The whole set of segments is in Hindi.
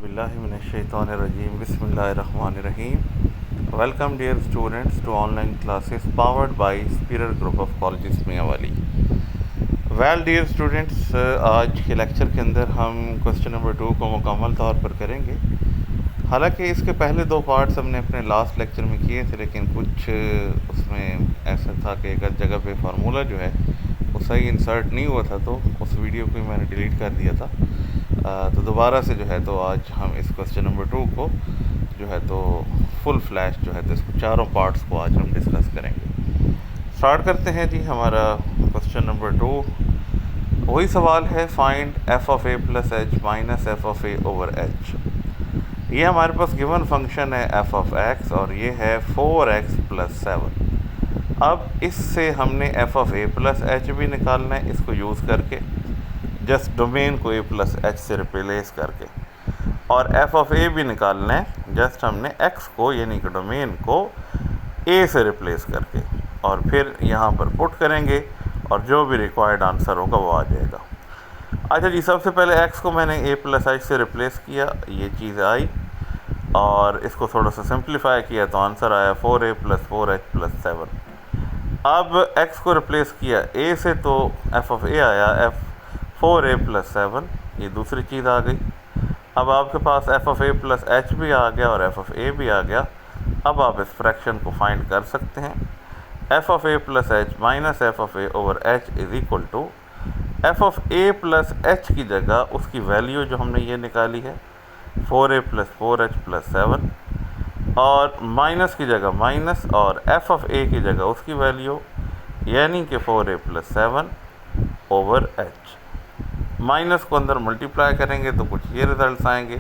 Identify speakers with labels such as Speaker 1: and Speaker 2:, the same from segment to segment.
Speaker 1: बिस्मिल्लाहिर्रहमानिर्रहीम बिस्मिल्लाहिर्रहमानिर्रहीम। Welcome dear students to online classes powered by Superior group of colleges Mianwali. Well dear students, आज के लेक्चर के अंदर हम क्वेश्चन नंबर 2 को मुकम्मल तौर पर करेंगे। हालांकि इसके पहले दो पार्ट्स हमने अपने लास्ट लेक्चर में किए थे, लेकिन कुछ उसमें ऐसा था कि एक जगह पे फार्मूला जो है वो सही इंसर्ट नहीं हुआ था, तो उस वीडियो को मैंने डिलीट कर दिया था। तो दोबारा से जो है तो आज हम इस क्वेश्चन नंबर 2 को जो है तो फुल फ्लैश जो है तो इसको चारों पार्ट्स को आज हम डिस्कस करेंगे। स्टार्ट करते हैं जी। हमारा क्वेश्चन नंबर 2 वही सवाल है, find F of A plus H minus F of A over H. ये हमारे पास गिवन फंक्शन है एफ ऑफ एक्स और ये है 4x प्लस 7। अब इससे हमने F of A plus h भी निकालना है, इसको यूज़ करके जस्ट डोमेन को ए प्लस एच से रिप्लेस करके, और एफ ऑफ ए भी निकालना है जस्ट हमने एक्स को यानी कि डोमेन को ए से रिप्लेस करके, और फिर यहाँ पर पुट करेंगे और जो भी रिक्वायर्ड आंसर होगा वो आ जाएगा। अच्छा जी, सबसे पहले एक्स को मैंने ए प्लस एच से रिप्लेस किया, ये चीज़ आई और इसको थोड़ा सा सिंप्लीफाई किया तो आंसर आया 4a प्लस 4h प्लस 7। अब एक्स को रिप्लेस किया ए से तो एफ ऑफ ए आया एफ 4a प्लस 7, ये दूसरी चीज़ आ गई। अब आपके पास f of A plus h भी आ गया और एफ ऑफ ए भी आ गया। अब आप इस फ्रैक्शन को फाइंड कर सकते हैं। F of A plus H minus F of A over H is equal to F of A plus H की जगह उसकी वैल्यू जो हमने ये निकाली है 4a प्लस 4h प्लस 7, और माइनस की जगह माइनस और एफ ऑफ ए की जगह उसकी वैल्यू यानी कि 4a plus 7 over H. Minus को अंदर मल्टीप्लाई करेंगे तो कुछ ये रिजल्ट आएंगे।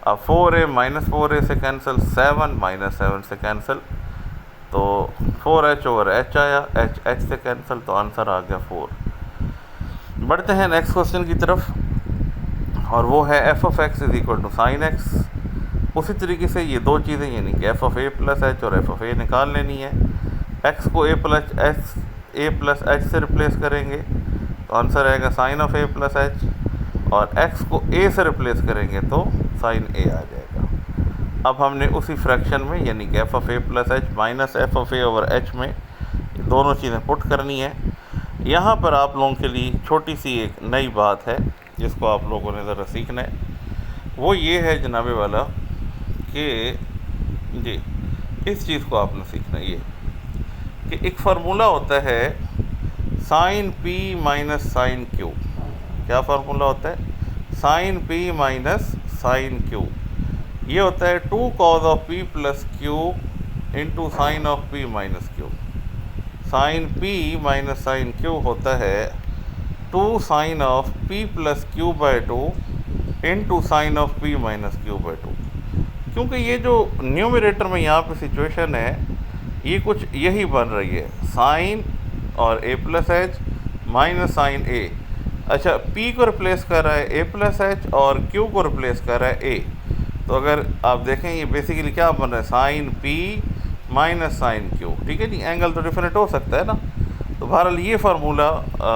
Speaker 1: अब 4a माइनस 4a से कैंसिल, 7 माइनस 7 से कैंसिल, तो 4h ओवर h आया, h से कैंसिल, तो आंसर आ गया 4। बढ़ते हैं नेक्स्ट क्वेश्चन की तरफ, और वो है F of x is equal to sine X. उसी तरीके से ये दो चीज़ें यानी कि F of A plus H और एफ ऑफ ए निकाल लेनी है। एक्स को ए प्लस एच से रिप्लेस करेंगे तो आंसर आएगा sine of A plus H, और एक्स को ए से रिप्लेस करेंगे तो साइन ए आ जाएगा। अब हमने उसी फ्रैक्शन में यानी कि F of A plus H minus F of A over H में दोनों चीज़ें पुट करनी है। यहाँ पर आप लोगों के लिए छोटी सी एक नई बात है जिसको आप लोगों ने ज़रा सीखना है। वो ये है जनाबे वाला कि जी इस चीज़ को आपने सीखना है, ये कि एक फार्मूला होता है sine P minus sine Q. क्या फार्मूला होता है? Sine P minus sine Q. ये होता है 2 cos of P plus Q into sine of P minus Q. Sine P minus sine Q होता है 2 sine of P plus Q by 2 into sine of P minus Q by 2। क्योंकि ये जो न्यूमरेटर में यहाँ पे सिचुएशन है ये कुछ यही बन रही है, साइन और ए प्लस एच माइनस साइन ए। अच्छा, पी को रिप्लेस कर रहा है ए प्लस एच और क्यू को रिप्लेस कर रहा है ए, तो अगर आप देखें ये बेसिकली क्या बन रहा है, sine P minus sine Q. ठीक है जी, एंगल तो डिफरेंट हो सकता है ना। तो बहरहाल ये फार्मूला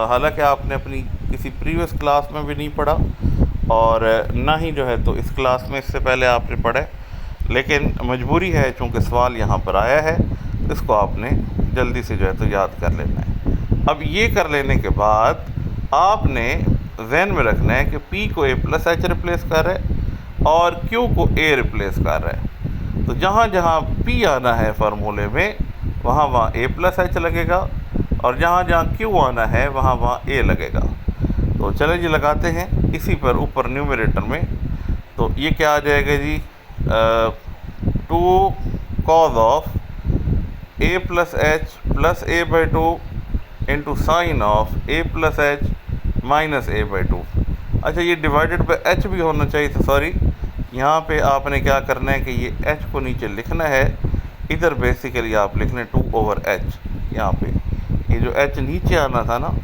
Speaker 1: हालांकि आपने अपनी किसी प्रीवियस क्लास में भी नहीं पढ़ा और ना ही जो है तो इस क्लास में इससे पहले आपने पढ़ा है, लेकिन मजबूरी है चूँकि सवाल यहाँ पर आया है, इसको आपने जल्दी से जो है तो याद कर लेना है। अब ये कर लेने के बाद आपने जहन में रखना है कि P को A प्लस एच रिप्लेस कर रहा है और Q को A रिप्लेस कर रहा है। तो जहाँ जहाँ P आना है फार्मूले में वहाँ वहाँ A प्लस एच लगेगा, और जहाँ जहाँ Q आना है वहाँ वहाँ A लगेगा। तो चले जी लगाते हैं इसी पर ऊपर न्यूमरेटर में। तो ये क्या आ जाएगा जी, 2 cos of A plus H plus A by 2 into sine of A plus H minus A by 2। अच्छा, ये डिवाइडेड बाई एच भी होना चाहिए था, सॉरी। यहाँ पे आपने क्या करना है कि ये एच को नीचे लिखना है, इधर बेसिकली आप लिख लें 2 ओवर एच। यहाँ पे ये जो एच नीचे आना था ना,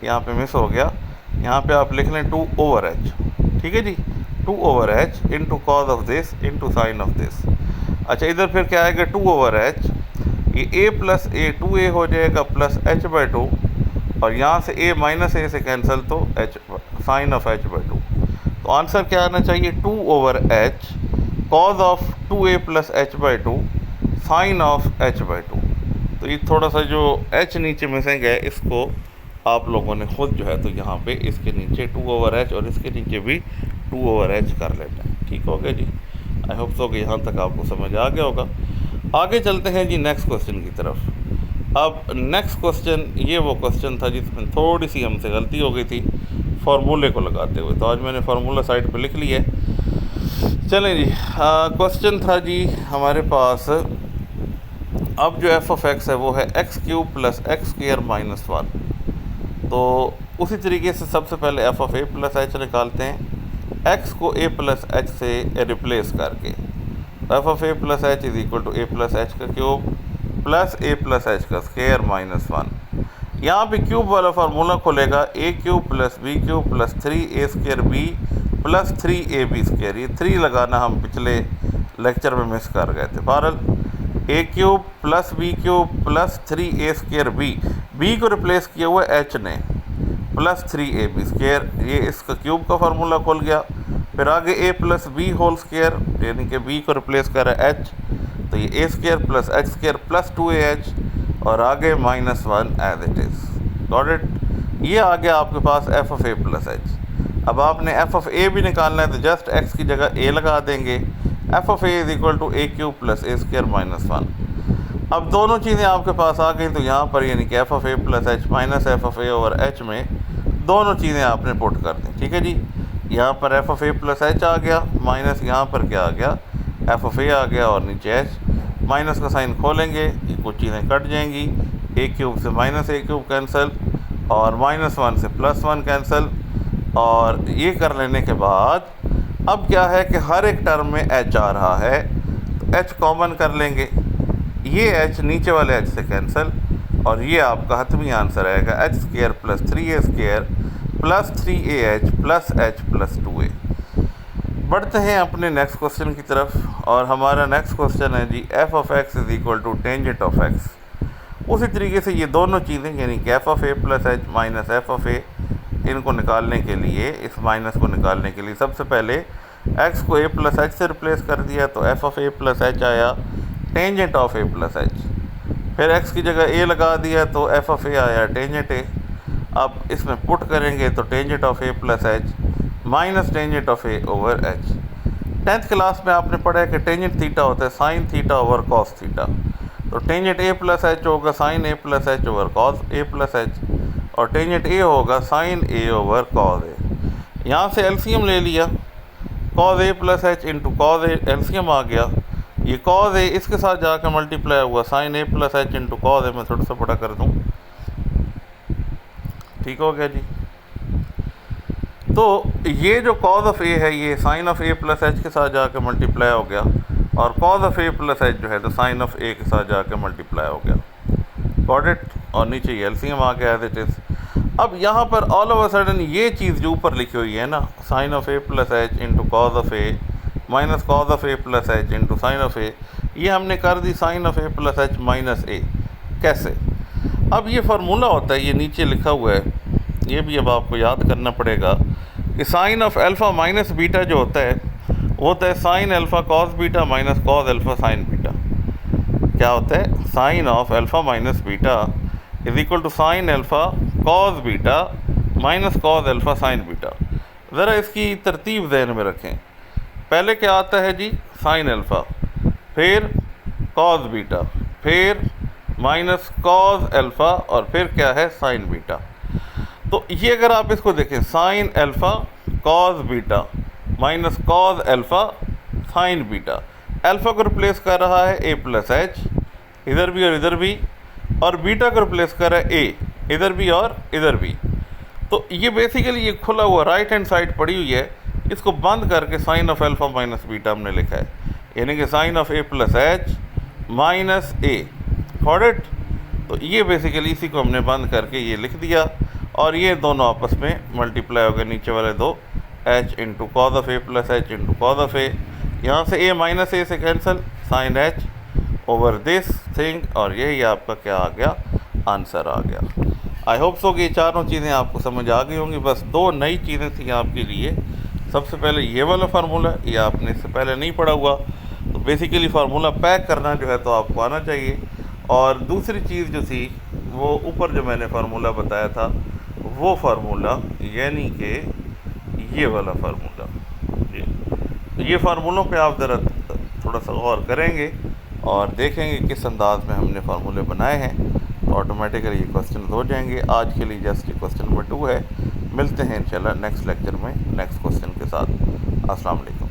Speaker 1: यहाँ पे मिस हो गया, यहाँ पे आप लिख लें 2 ओवर एच। ठीक है जी, 2 over H into cos of this into sine of this. अच्छा, इधर फिर क्या आएगा 2 ओवर एच, ये a प्लस ए 2a हो जाएगा प्लस h बाई 2, और यहाँ से a माइनस ए से कैंसिल तो h sine of h by 2। तो आंसर क्या आना चाहिए, 2/h cos of 2a plus h/2 sine of h/2। तो ये थोड़ा सा जो h नीचे मिसिंग है इसको आप लोगों ने खुद जो है तो यहाँ पे इसके नीचे 2/h और इसके नीचे भी 2/h कर लेना है। ठीक हो गया जी। आई होप सो कि यहाँ तक आपको समझ आ गया होगा। आगे चलते हैं जी नेक्स्ट क्वेश्चन की तरफ। अब नेक्स्ट क्वेश्चन ये वो क्वेश्चन था जिसमें थोड़ी सी हमसे गलती हो गई थी फार्मूले को लगाते हुए। तो आज मैंने फार्मूला साइड पे लिख लिया है। चलें जी, क्वेश्चन था जी हमारे पास, अब जो एफ ऑफ एक्स है वो है x³ प्लस x² माइनस 1। तो उसी तरीके से सबसे पहले F of a plus h निकालते हैं, x को a प्लस h से रिप्लेस करके। F of a plus h is equal to a plus h का cube plus a plus h का स्क्वायर माइनस 1। यहाँ पे क्यूब वाला फार्मूला खुलेगा a³ plus b³ plus 3a² b plus 3ab²। ये 3 लगाना हम पिछले लेक्चर में मिस कर गए थे। बहरहाल a³ plus b³ plus 3a² b को रिप्लेस किया हुआ h ने प्लस 3ab²। ये इसका क्यूब का फार्मूला खुल गया। फिर आगे a plus b whole square, यानी कि b को रिप्लेस कर रहा है h, तो ये a² plus h² plus 2ah और आगे minus 1 as it is. Got it. ये आ गया आपके पास f of a plus h। अब आपने एफ ऑफ a भी निकालना है तो जस्ट x की जगह a लगा देंगे। F of a is equal to a³ plus a² minus 1। अब दोनों चीज़ें आपके पास आ गई, तो यहाँ पर यानी कि F of a plus h minus F of a over h में दोनों चीज़ें आपने पुट कर दी। ठीक है जी। यहाँ पर F of a plus h आ गया, माइनस यहाँ पर क्या आ गया, एफ ऑफ a आ गया और नीचे h। माइनस का साइन खोलेंगे, ये कुछ चीज़ें कट जाएंगी, a³ से माइनस a³ कैंसिल और माइनस 1 से प्लस 1 कैंसिल। और ये कर लेने के बाद अब क्या है कि हर एक टर्म में h आ रहा है, तो h कॉमन कर लेंगे। ये h नीचे वाले h से कैंसिल और ये आपका हतमी आंसर आएगा h² plus 3a² plus 3ah plus h plus 2a। बढ़ते हैं अपने नेक्स्ट क्वेश्चन की तरफ और हमारा नेक्स्ट क्वेश्चन है जी f of x is equal to tangent of x. उसी तरीके से ये दोनों चीज़ें यानी कि F of a plus h minus F of a, इनको निकालने के लिए, इस माइनस को निकालने के लिए सबसे पहले x को a प्लस h से रिप्लेस कर दिया, तो F of a plus h आया tangent of a plus h। फिर x की जगह a लगा दिया तो एफ ऑफ a आया टेंजेंट a। अब इसमें पुट करेंगे तो tangent of a plus h minus tangent of a over h। 10th class में आपने पढ़ा है कि टेंजेंट थीटा होता है sine theta over cos theta. तो टेंजेंट a प्लस h होगा sine a plus h over cos a plus h और टेंजेंट a होगा sine a over cos a। यहाँ से एलसीएम ले लिया, cos a plus h into cos a, LCM आ गया। ये कॉस a इसके साथ जाकर मल्टीप्लाई हुआ sine a plus h into cos a। मैं थोड़ा सा बड़ा कर दूँ, ठीक हो गया जी। तो ये जो कॉस ऑफ a है ये sine of a plus h के साथ जाकर मल्टीप्लाई हो गया और cos of a plus h जो है तो साइन ऑफ a के साथ जाकर मल्टीप्लाई हो गया। Got it. और नीचे ये एलसीएम आ गया एज इट इज़। अब यहाँ पर ऑल ऑफ अ सडन ये चीज़ जो ऊपर लिखी हुई है ना, sine of a plus h into cos of a minus cos of a plus h into sine of a, ये हमने कर दी sine of a plus h minus a। कैसे? अब ये फार्मूला होता है, ये नीचे लिखा हुआ है, ये भी अब आपको याद करना पड़ेगा कि sine of alpha minus beta जो होता है वो होता है sine alpha cos beta minus cos alpha sine beta. क्या होता है? Sine of alpha minus beta is equal to sine alpha cos beta minus cos alpha sine beta. ज़रा इसकी तरतीब ज़हन में रखें। पहले क्या आता है जी? साइन अल्फ़ा, फिर कॉस बीटा, फिर माइनस कॉस अल्फ़ा और फिर क्या है? Sign beta. तो ये अगर आप इसको देखें, sign alpha cos beta minus cos alpha sine beta, alpha को रिप्लेस कर रहा है a प्लस h इधर भी और इधर भी, और बीटा को रिप्लेस कर रहा है a इधर भी और इधर भी। तो ये बेसिकली ये खुला हुआ राइट हैंड साइड पड़ी हुई है, इसको बंद करके sine of alpha minus beta हमने लिखा है, यानी कि sine of a plus h minus a। Got it. तो ये बेसिकली इसी को हमने बंद करके ये लिख दिया और ये दोनों आपस में मल्टीप्लाई हो गए, नीचे वाले दो h into cos of a plus h into cos of a। यहाँ से a माइनस a से cancel, sine h over this thing, और यही आपका क्या आ गया? आंसर आ गया। आई होप सो कि ये चारों चीज़ें आपको समझ आ गई होंगी। बस दो नई चीज़ें थी आपके लिए, सबसे पहले ये वाला फार्मूला, ये आपने इससे पहले नहीं पढ़ा हुआ, तो बेसिकली फार्मूला पैक करना जो है तो आपको आना चाहिए। और दूसरी चीज़ जो थी वो ऊपर जो मैंने फार्मूला बताया था वो फार्मूला, यानी कि ये वाला फार्मूला, ये फार्मूलों पे आप ज़रा थोड़ा सा गौर करेंगे और देखेंगे किस अंदाज में हमने फार्मूले बनाए हैं, तो ऑटोमेटिकली ये क्वेश्चन हो जाएंगे। आज के लिए जस्ट ये क्वेश्चन नंबर 2 है। मिलते हैं इंशाल्लाह नेक्स्ट लेक्चर में नेक्स्ट क्वेश्चन के साथ। अस्सलाम वालेकुम।